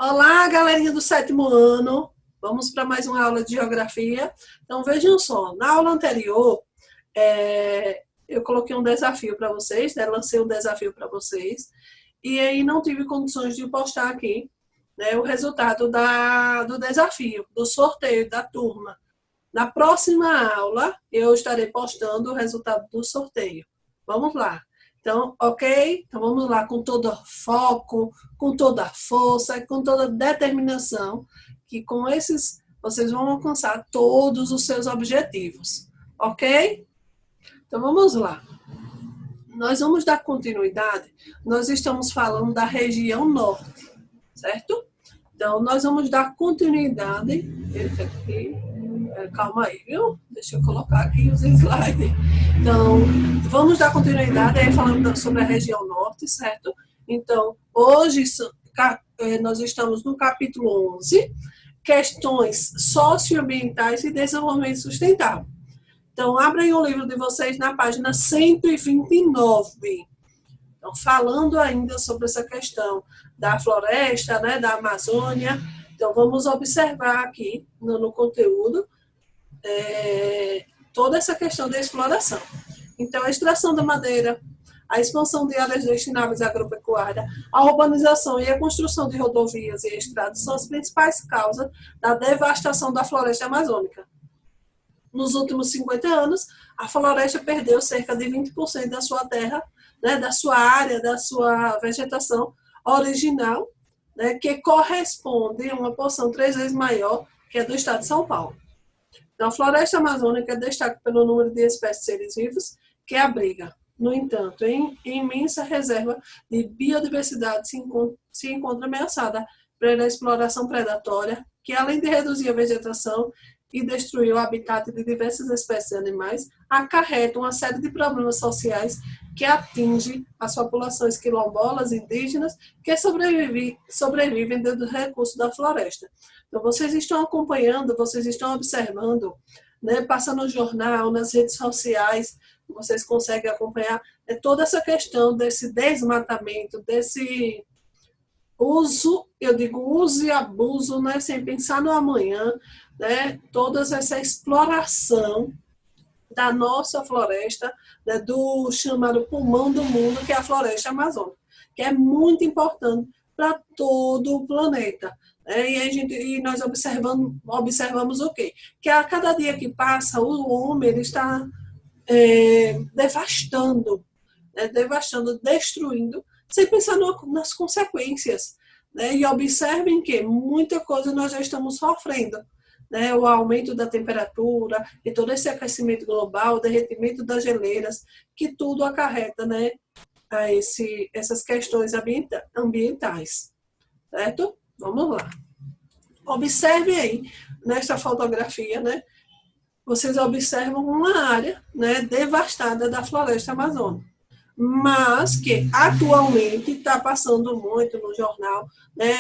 Olá, galerinha do sétimo ano. Vamos para mais uma aula de geografia. Então, vejam só, na aula anterior, eu coloquei um desafio para vocês, né? Lancei um desafio para vocês, e aí não tive condições de postar aqui, né, o resultado do desafio, do sorteio da turma. Na próxima aula, eu estarei postando o resultado do sorteio. Vamos lá. Então, ok? Então, vamos lá com todo foco, com toda a força, com toda a determinação, que com esses vocês vão alcançar todos os seus objetivos. Ok? Então, vamos lá. Nós vamos dar continuidade. Nós estamos falando da região norte, certo? Então, nós vamos dar continuidade. Eita, aqui. Calma aí, viu? Deixa eu colocar aqui os slides. Então, vamos dar continuidade aí falando sobre a região norte, certo? Então, hoje nós estamos no capítulo 11, questões socioambientais e desenvolvimento sustentável. Então, abrem o livro de vocês na página 129. Então, falando ainda sobre essa questão da floresta, né, da Amazônia. Então, vamos observar aqui no conteúdo toda essa questão da exploração. Então, a extração da madeira, a expansão de áreas destináveis à agropecuária, a urbanização e a construção de rodovias e estradas são as principais causas da devastação da floresta amazônica. Nos últimos 50 anos, a floresta perdeu cerca de 20% da sua terra, né, da sua área, da sua vegetação original, né, que corresponde a uma porção 3 vezes maior que a do estado de São Paulo. Então, a floresta amazônica destaca pelo número de espécies de seres vivos que abriga. No entanto, em imensa reserva de biodiversidade se encontra ameaçada pela exploração predatória, que além de reduzir a vegetação e destruir o habitat de diversas espécies de animais, acarreta uma série de problemas sociais que atingem as populações quilombolas, indígenas, que sobrevivem dos recursos da floresta. Então, vocês estão acompanhando, vocês estão observando, né, passa no jornal, nas redes sociais, vocês conseguem acompanhar toda essa questão desse desmatamento, desse uso, eu digo uso e abuso, né, sem pensar no amanhã, né, toda essa exploração da nossa floresta, né, do chamado pulmão do mundo, que é a floresta amazônica, que é muito importante para todo o planeta. E nós observamos o quê? Que a cada dia que passa, o homem ele está devastando, destruindo, sem pensar nas consequências. Né? E observem que muita coisa nós já estamos sofrendo. Né, o aumento da temperatura e todo esse aquecimento global, o derretimento das geleiras, que tudo acarreta, né, a essas questões ambientais. Certo? Vamos lá. Observe aí, nesta fotografia, né, vocês observam uma área, né, devastada da floresta amazônica, mas que atualmente está passando muito no jornal, né,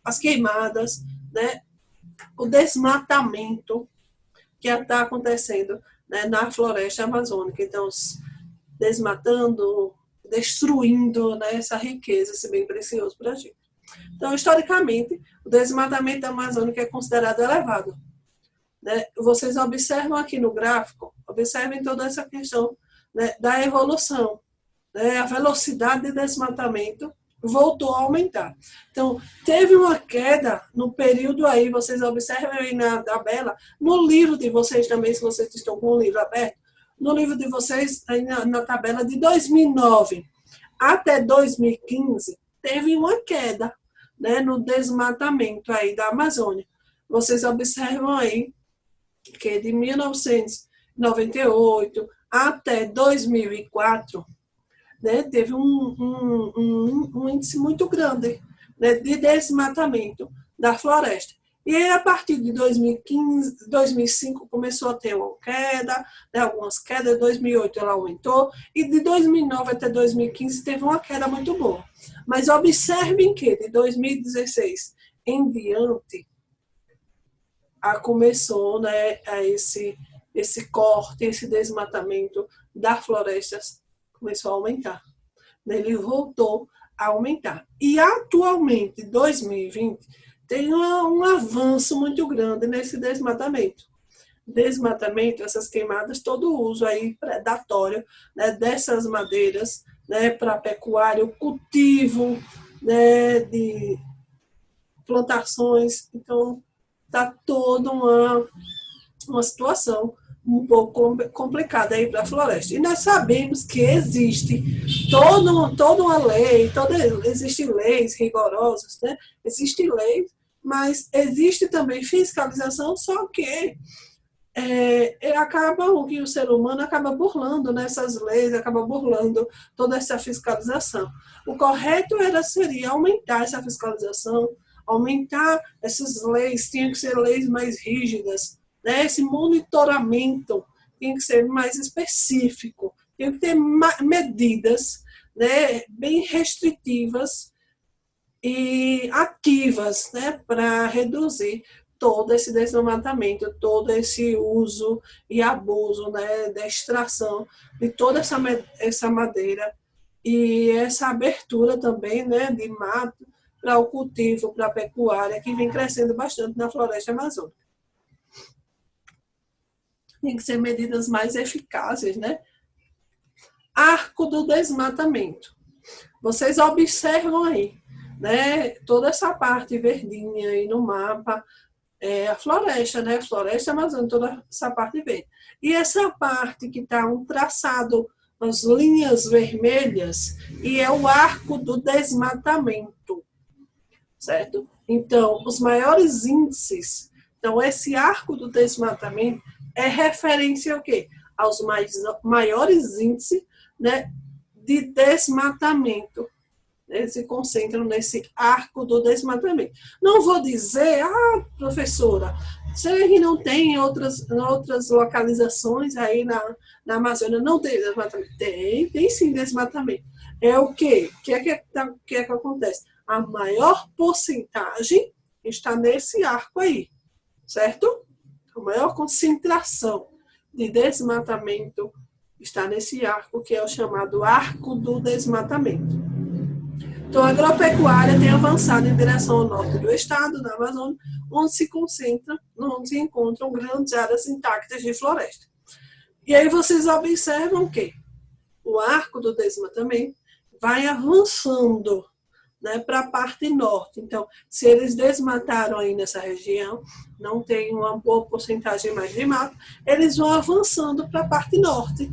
as queimadas, né, o desmatamento que está acontecendo, né, na floresta amazônica. Então, desmatando, destruindo, né, essa riqueza, esse bem precioso para a gente. Então, historicamente, o desmatamento amazônico é considerado elevado. Né? Vocês observam aqui no gráfico, observem toda essa questão, né, da evolução. Né? A velocidade de desmatamento voltou a aumentar. Então, teve uma queda no período aí, vocês observam aí na tabela, no livro de vocês também, se vocês estão com o livro aberto, no livro de vocês, aí na tabela de 2009 até 2015, teve uma queda, né, no desmatamento aí da Amazônia. Vocês observam aí que de 1998 até 2004, né, teve um índice muito grande, né, de desmatamento da floresta. E aí, a partir de 2015, 2005, começou a ter uma queda, né, algumas quedas, em 2008 ela aumentou, e de 2009 até 2015 teve uma queda muito boa. Mas observem que de 2016 em diante, começou, né, esse corte, esse desmatamento das florestas começou a aumentar. Ele voltou a aumentar. E atualmente, 2020, tem um avanço muito grande nesse desmatamento. Desmatamento, essas queimadas, todo o uso aí predatório, né, dessas madeiras, né, para pecuária, o cultivo, né, de plantações. Então, está toda uma situação um pouco complicada aí para a floresta. E nós sabemos que existe toda uma lei, existem leis rigorosas, né? Existem leis, mas existe também fiscalização, só que acaba o ser humano acaba burlando nessas leis, acaba burlando toda essa fiscalização. O correto seria aumentar essa fiscalização, aumentar essas leis, tinham que ser leis mais rígidas, né? Esse monitoramento tem que ser mais específico, tem que ter medidas, né, bem restritivas e ativas, né, para reduzir todo esse desmatamento, todo esse uso e abuso, né, da extração de toda essa madeira e essa abertura também, né, de mato para o cultivo, para a pecuária, que vem crescendo bastante na floresta amazônica. Tem que ser medidas mais eficazes, né? Arco do desmatamento. Vocês observam aí, né, toda essa parte verdinha aí no mapa, a floresta, né? Floresta amazônica, toda essa parte verde. E essa parte que está um traçado, as linhas vermelhas, e é o arco do desmatamento, certo? Então, os maiores índices, então esse arco do desmatamento é referência ao quê? Aos maiores índices, né, de desmatamento. Eles se concentram nesse arco do desmatamento. Não vou dizer, professora, será que não tem outras localizações aí na Amazônia? Não tem desmatamento? Tem sim desmatamento. É o quê? O que é que acontece? A maior porcentagem está nesse arco aí, certo? A maior concentração de desmatamento está nesse arco, que é o chamado arco do desmatamento. Então, a agropecuária tem avançado em direção ao norte do estado, da Amazônia, onde se encontram grandes áreas intactas de floresta. E aí vocês observam que o arco do desmatamento vai avançando, né, para a parte norte. Então, se eles desmataram aí nessa região, não tem uma boa porcentagem mais de mato, eles vão avançando para a parte norte,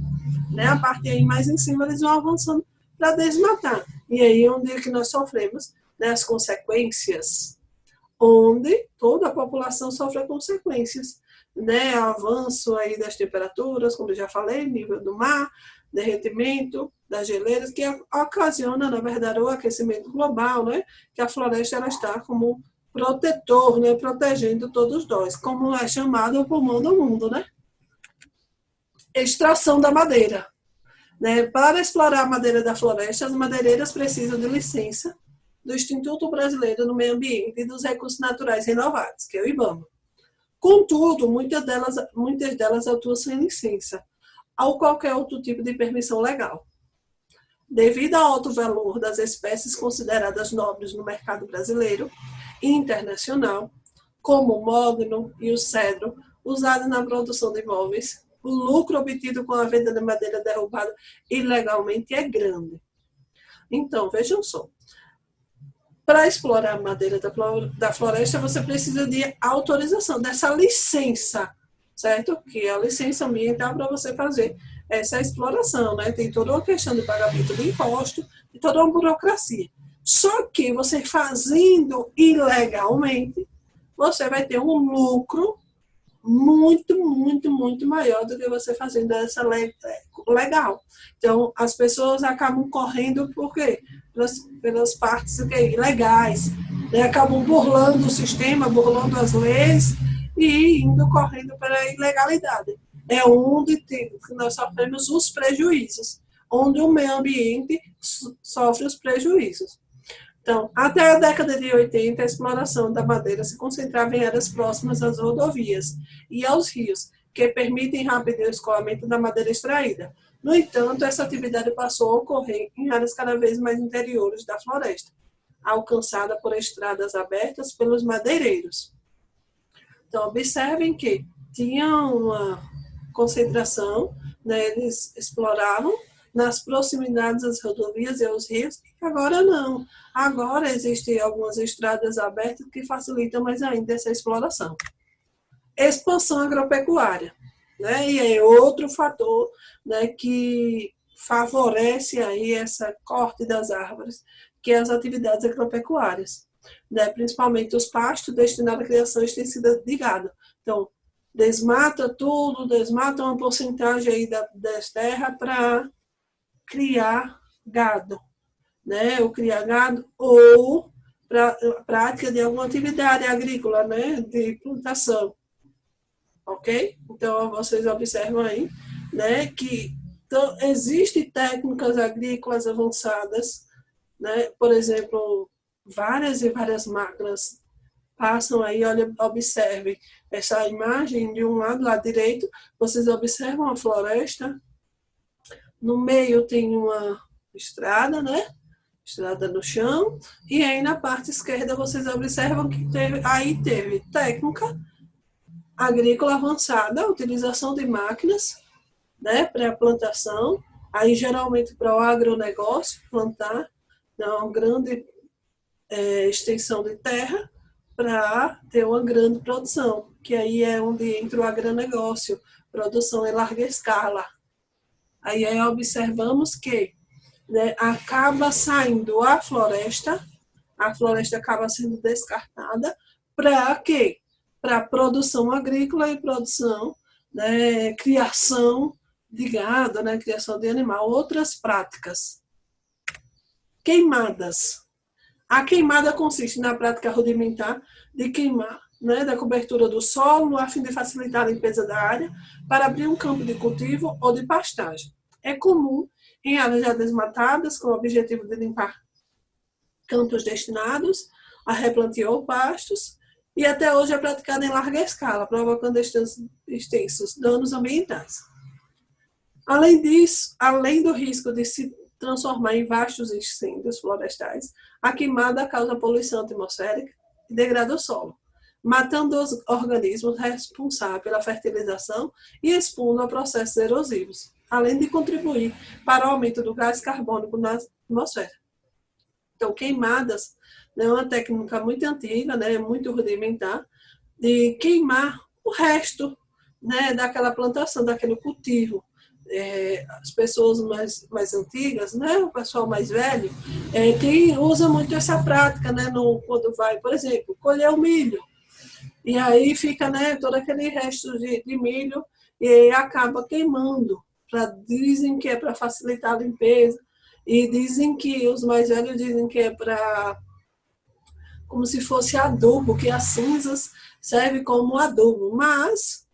né? A parte aí mais em cima, eles vão avançando para desmatar. E aí onde é que nós sofremos, né, as consequências, onde toda a população sofre consequências, né, avanço aí das temperaturas, como eu já falei, nível do mar, derretimento das geleiras, que ocasiona, na verdade, o aquecimento global, né, que a floresta ela está como protetor, né, protegendo todos nós, como é chamado o pulmão do mundo, né? Extração da madeira. Né? Para explorar a madeira da floresta, as madeireiras precisam de licença do Instituto Brasileiro do Meio Ambiente e dos Recursos Naturais Renováveis, que é o IBAMA. Contudo, muitas delas atuam sem licença, ou qualquer outro tipo de permissão legal. Devido ao alto valor das espécies consideradas nobres no mercado brasileiro e internacional, como o mogno e o cedro, usados na produção de móveis, o lucro obtido com a venda de madeira derrubada ilegalmente é grande. Então, vejam só. Para explorar a madeira da floresta, você precisa de autorização, dessa licença, certo? Que é a licença ambiental para você fazer essa exploração, né? Tem toda uma questão de pagamento de imposto e toda uma burocracia. Só que você fazendo ilegalmente, você vai ter um lucro muito, muito, muito maior do que você fazendo essa legal. Então, as pessoas acabam correndo por quê? Pelas partes ilegais, né? Acabam burlando o sistema, burlando as leis e indo correndo para a ilegalidade. É onde nós sofremos os prejuízos, onde o meio ambiente sofre os prejuízos. Então, até a década de 80, a exploração da madeira se concentrava em áreas próximas às rodovias e aos rios, que permitem rápido escoamento da madeira extraída. No entanto, essa atividade passou a ocorrer em áreas cada vez mais interiores da floresta, alcançada por estradas abertas pelos madeireiros. Então, observem que tinha uma concentração, né, eles exploravam nas proximidades das rodovias e aos rios, e agora não. Agora existem algumas estradas abertas que facilitam mais ainda essa exploração. Expansão agropecuária, né, e é outro fator, né, que favorece aí essa corte das árvores, que é as atividades agropecuárias, né, principalmente os pastos destinados à criação extensiva de gado. Então, desmata tudo, desmata uma porcentagem aí das terras para criar gado, né? Ou criar gado, ou para prática de alguma atividade agrícola, né? De plantação, ok? Então, vocês observam aí, né? Que então, existem técnicas agrícolas avançadas, né? Por exemplo, várias e várias máquinas passam aí, olha, observem essa imagem de um lado direito, vocês observam a floresta, no meio tem uma estrada, né? Estrada no chão, e aí na parte esquerda vocês observam que teve técnica agrícola avançada, a utilização de máquinas, né, para a plantação, aí geralmente para o agronegócio, plantar, né, uma grande extensão de terra, para ter uma grande produção, que aí é onde entra o agronegócio, produção em larga escala. Aí observamos que, né, acaba saindo a floresta acaba sendo descartada para quê? Para produção agrícola e produção, né, criação de gado, né, criação de animal, outras práticas. Queimadas. A queimada consiste na prática rudimentar de queimar, né, da cobertura do solo, a fim de facilitar a limpeza da área para abrir um campo de cultivo ou de pastagem. É comum em áreas já desmatadas, com o objetivo de limpar campos destinados a replantio ou pastos, e até hoje é praticada em larga escala, provocando extensos danos ambientais. Além disso, além do risco de se transformar em vastos incêndios florestais, a queimada causa poluição atmosférica e degrada o solo, matando os organismos responsáveis pela fertilização e expondo a processos erosivos, além de contribuir para o aumento do gás carbônico na atmosfera. Então, queimadas é uma técnica muito antiga, né, muito rudimentar, de queimar o resto, né, daquela plantação, daquele cultivo. As pessoas mais antigas, né, o pessoal mais velho, que usa muito essa prática, né, quando vai, por exemplo, colher o milho, e aí fica, né, todo aquele resto de milho e acaba queimando. Dizem que é para facilitar a limpeza, e dizem que, os mais velhos dizem que é para, como se fosse adubo, que as cinzas servem como adubo, mas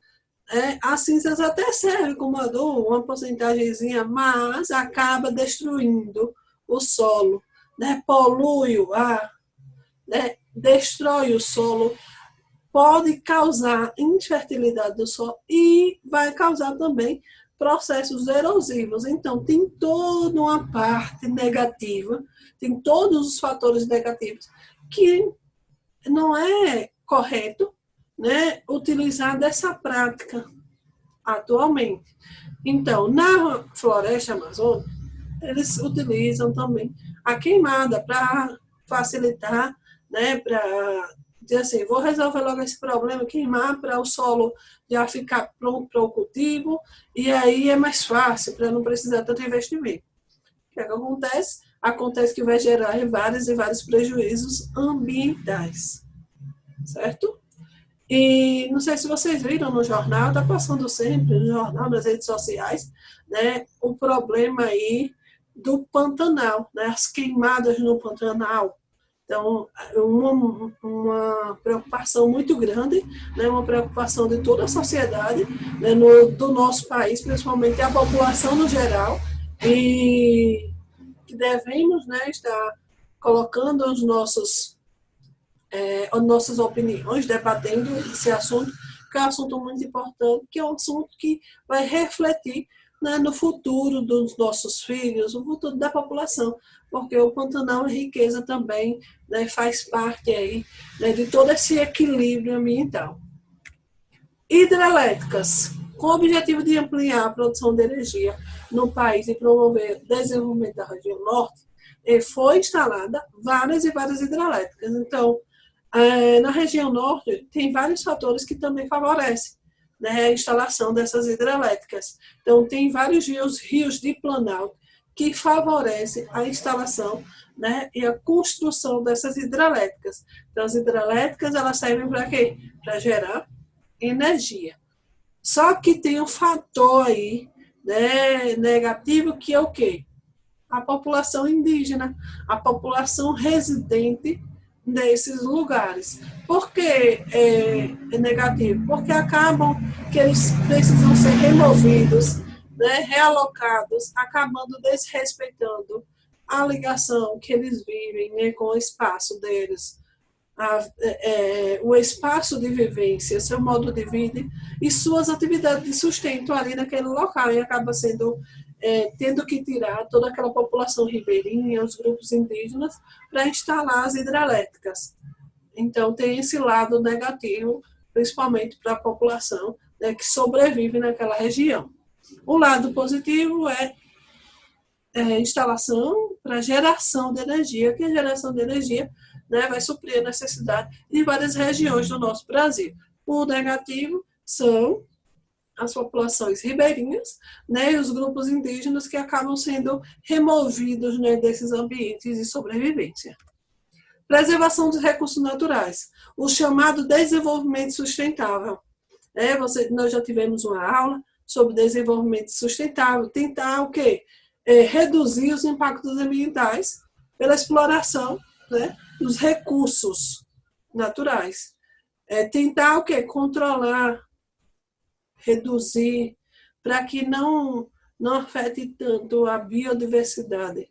as cinzas até servem como adubo, uma porcentagemzinha, mas acaba destruindo o solo, né? Polui o ar, né? Destrói o solo, pode causar infertilidade do solo e vai causar também processos erosivos. Então, tem toda uma parte negativa, tem todos os fatores negativos que não é correto, né, utilizar dessa prática atualmente. Então, na floresta amazônica, eles utilizam também a queimada para facilitar, né, para dizer assim, vou resolver logo esse problema, queimar para o solo já ficar pronto para o cultivo, e aí é mais fácil, para não precisar tanto investimento. O que é que acontece? Acontece que vai gerar vários e vários prejuízos ambientais, certo? E não sei se vocês viram no jornal, está passando sempre no jornal, nas redes sociais, né, o problema aí do Pantanal, né, as queimadas no Pantanal. Então, uma preocupação muito grande, né, uma preocupação de toda a sociedade, né, do nosso país, principalmente a população no geral, e que devemos, né, estar colocando as nossas opiniões, debatendo esse assunto, que é um assunto muito importante, que é um assunto que vai refletir né, no futuro dos nossos filhos, o futuro da população, porque o Pantanal é riqueza também, né, faz parte aí, né, de todo esse equilíbrio ambiental. Hidrelétricas, com o objetivo de ampliar a produção de energia no país e promover o desenvolvimento da região norte, foi instalada várias e várias hidrelétricas. Então, na região norte, tem vários fatores que também favorecem, né, a instalação dessas hidrelétricas. Então, tem vários rios de Planalto que favorecem a instalação, né, e a construção dessas hidrelétricas. Então, as hidrelétricas, elas servem para quê? Para gerar energia. Só que tem um fator aí, né, negativo, que é o quê? A população indígena, a população residente desses lugares. Por que é negativo? Porque acabam que eles precisam ser removidos, né, realocados, acabando desrespeitando a ligação que eles vivem, né, com o espaço deles, o espaço de vivência, seu modo de vida e suas atividades de sustento ali naquele local, e acaba sendo tendo que tirar toda aquela população ribeirinha, os grupos indígenas, para instalar as hidrelétricas. Então, tem esse lado negativo, principalmente para a população, né, que sobrevive naquela região. O lado positivo é instalação para geração de energia, que a geração de energia, né, vai suprir a necessidade de várias regiões do nosso Brasil. O negativo são as populações ribeirinhas, né, e os grupos indígenas que acabam sendo removidos, né, desses ambientes de sobrevivência. Preservação dos recursos naturais, o chamado desenvolvimento sustentável. Nós já tivemos uma aula sobre desenvolvimento sustentável, tentar o quê? Reduzir os impactos ambientais pela exploração, né, dos recursos naturais. Tentar o quê? Controlar, reduzir, para que não afete tanto a biodiversidade.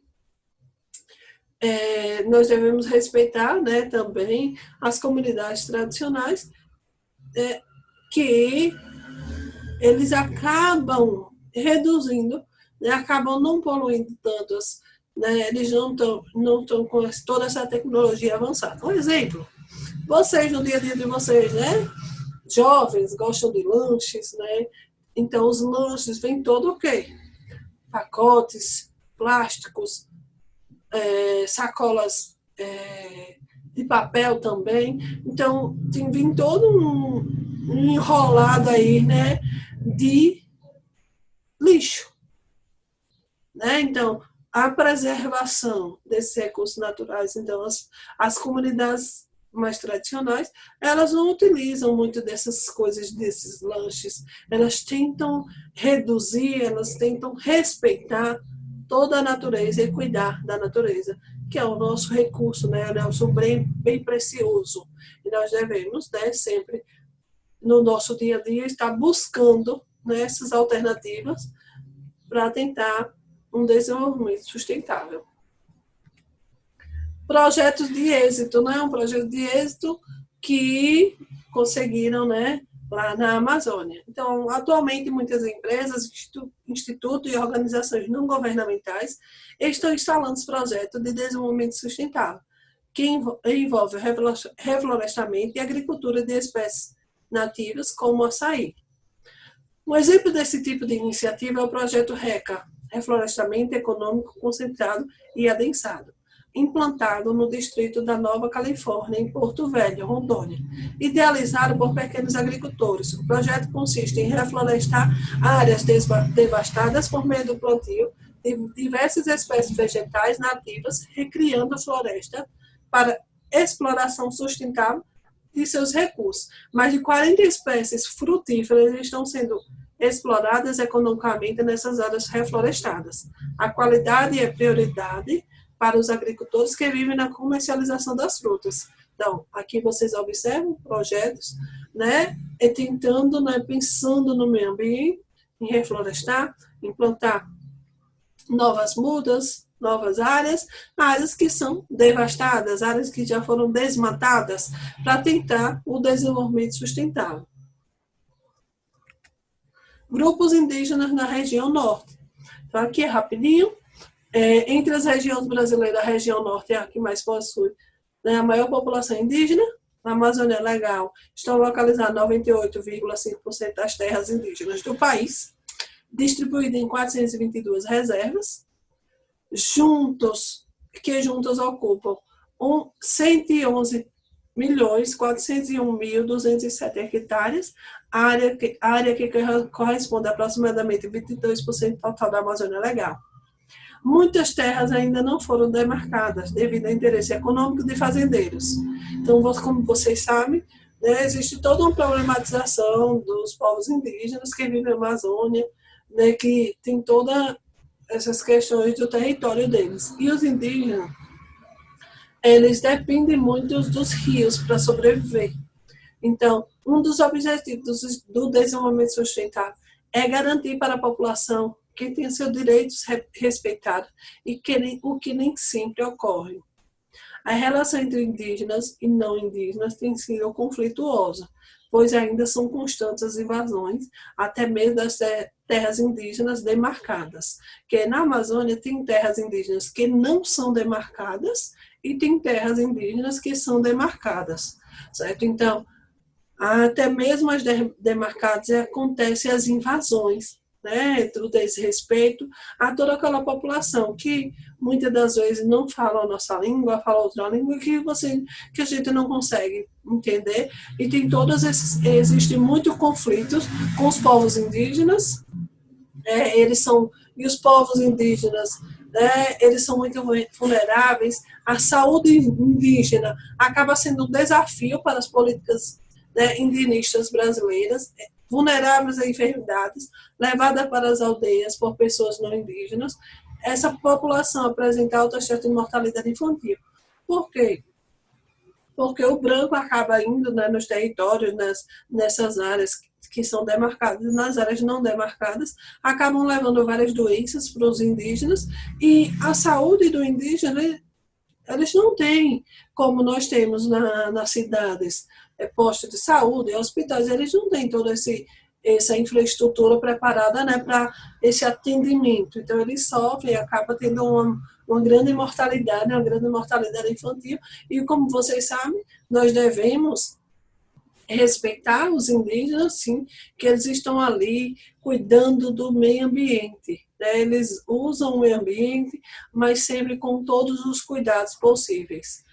Nós devemos respeitar, né, também as comunidades tradicionais, que eles acabam reduzindo, né, acabam não poluindo tanto, né, eles não estão com toda essa tecnologia avançada. Um exemplo, vocês, no dia a dia de vocês, né, jovens, gostam de lanches, né, então os lanches vêm todo o quê? Pacotes, plásticos, sacolas de papel também, então vem todo um enrolado aí, né, de lixo, né? Então, a preservação desses recursos naturais, então as comunidades mais tradicionais, elas não utilizam muito dessas coisas, desses lanches, elas tentam reduzir, elas tentam respeitar toda a natureza e cuidar da natureza, que é o nosso recurso, né, é o nosso bem precioso, e nós devemos, né, sempre no nosso dia a dia estar buscando, né, essas alternativas para tentar um desenvolvimento sustentável. Projetos de êxito, né? Um projeto de êxito que conseguiram, né, lá na Amazônia. Então, atualmente, muitas empresas, institutos e organizações não governamentais estão instalando os projetos de desenvolvimento sustentável, que envolve o reflorestamento e agricultura de espécies nativas, como o açaí. Um exemplo desse tipo de iniciativa é o projeto RECA, Reflorestamento Econômico Concentrado e Adensado, implantado no distrito da Nova Califórnia, em Porto Velho, Rondônia, idealizado por pequenos agricultores. O projeto consiste em reflorestar áreas devastadas por meio do plantio de diversas espécies vegetais nativas, recriando a floresta para exploração sustentável de seus recursos. Mais de 40 espécies frutíferas estão sendo exploradas economicamente nessas áreas reflorestadas. A qualidade é prioridade para os agricultores que vivem na comercialização das frutas. Então, aqui vocês observam projetos, né, tentando, né, pensando no meio ambiente, em reflorestar, implantar novas mudas, novas áreas que são devastadas, áreas que já foram desmatadas, para tentar o desenvolvimento sustentável. Grupos indígenas na região norte. Então, aqui é rapidinho. Entre as regiões brasileiras, a região norte é a que mais possui, né, a maior população indígena. Na Amazônia Legal estão localizadas 98,5% das terras indígenas do país, distribuídas em 422 reservas, juntos ocupam 111.401.207 hectares, área que corresponde a aproximadamente 22% do total da Amazônia Legal. Muitas terras ainda não foram demarcadas devido ao interesse econômico de fazendeiros. Então, como vocês sabem, né, existe toda uma problematização dos povos indígenas que vivem na Amazônia, né, que tem todas essas questões do território deles. E os indígenas, eles dependem muito dos rios para sobreviver. Então, um dos objetivos do desenvolvimento sustentável é garantir para a população que tenha seus direitos respeitados, o que nem sempre ocorre. A relação entre indígenas e não indígenas tem sido conflituosa, pois ainda são constantes as invasões, até mesmo das terras indígenas demarcadas. Que na Amazônia tem terras indígenas que não são demarcadas e tem terras indígenas que são demarcadas, certo? Então, até mesmo as demarcadas acontecem as invasões, né, do desrespeito a toda aquela população que muitas das vezes não fala a nossa língua, fala outra língua que a gente não consegue entender, e tem existem muitos conflitos com os povos indígenas, e os povos indígenas, né, eles são muito vulneráveis. A saúde indígena acaba sendo um desafio para as políticas, né, indigenistas brasileiras, vulneráveis a enfermidades, levadas para as aldeias por pessoas não indígenas. Essa população apresenta alta taxa de mortalidade infantil. Por quê? Porque o branco acaba indo, né, nos territórios, nessas áreas que são demarcadas, nas áreas não demarcadas, acabam levando várias doenças para os indígenas, e a saúde do indígena, eles não têm, como nós temos nas cidades, postos de saúde, hospitais, eles não têm toda essa infraestrutura preparada, né, para esse atendimento. Então, eles sofrem e acabam tendo uma grande mortalidade infantil. E, como vocês sabem, nós devemos respeitar os indígenas, sim, que eles estão ali cuidando do meio ambiente, né? Eles usam o meio ambiente, mas sempre com todos os cuidados possíveis.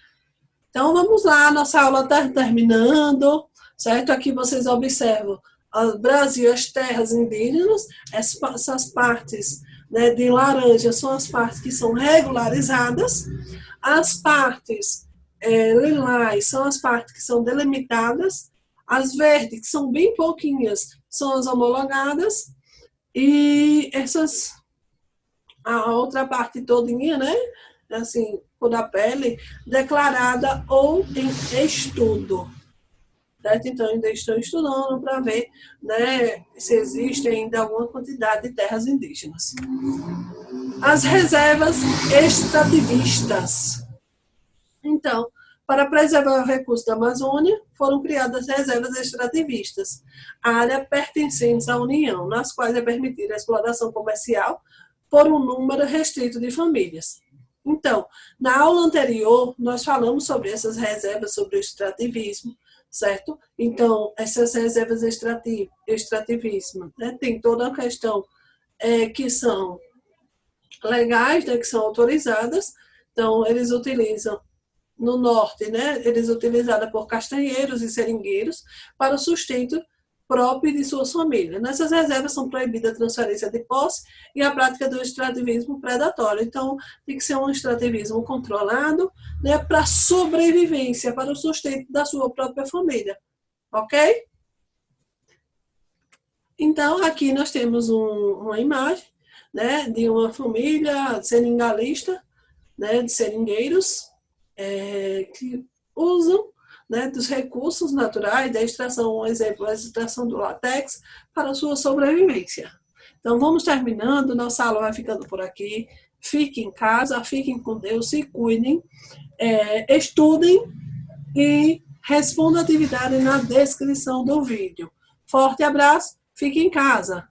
Então, vamos lá, nossa aula está terminando, certo? Aqui vocês observam o Brasil, as terras indígenas, essas partes, né, de laranja são as partes que são regularizadas, as partes lilás são as partes que são delimitadas, as verdes, que são bem pouquinhas, são as homologadas, e a outra parte todinha, né, assim, por a pele, declarada ou em estudo. Certo? Então, ainda estou estudando para ver, né, se existe ainda alguma quantidade de terras indígenas. As reservas extrativistas. Então, para preservar o recurso da Amazônia, foram criadas reservas extrativistas, área pertencentes à União, nas quais é permitida a exploração comercial por um número restrito de famílias. Então, na aula anterior, nós falamos sobre essas reservas, sobre o extrativismo, certo? Então, essas reservas extrativismo, né, tem toda a questão que são legais, né, que são autorizadas. Então, eles utilizam no norte, né, eles utilizados por castanheiros e seringueiros para o sustento próprio de suas famílias. Nessas reservas são proibidas a transferência de posse e a prática do extrativismo predatório. Então, tem que ser um extrativismo controlado, né, para sobrevivência, para o sustento da sua própria família. Ok? Então, aqui nós temos uma imagem, né, de uma família seringalista, né, de seringueiros, que usam, né, dos recursos naturais, da extração, um exemplo, a extração do látex, para a sua sobrevivência. Então, vamos terminando, nossa aula vai ficando por aqui. Fiquem em casa, fiquem com Deus, se cuidem, estudem e respondam a atividade na descrição do vídeo. Forte abraço, fiquem em casa.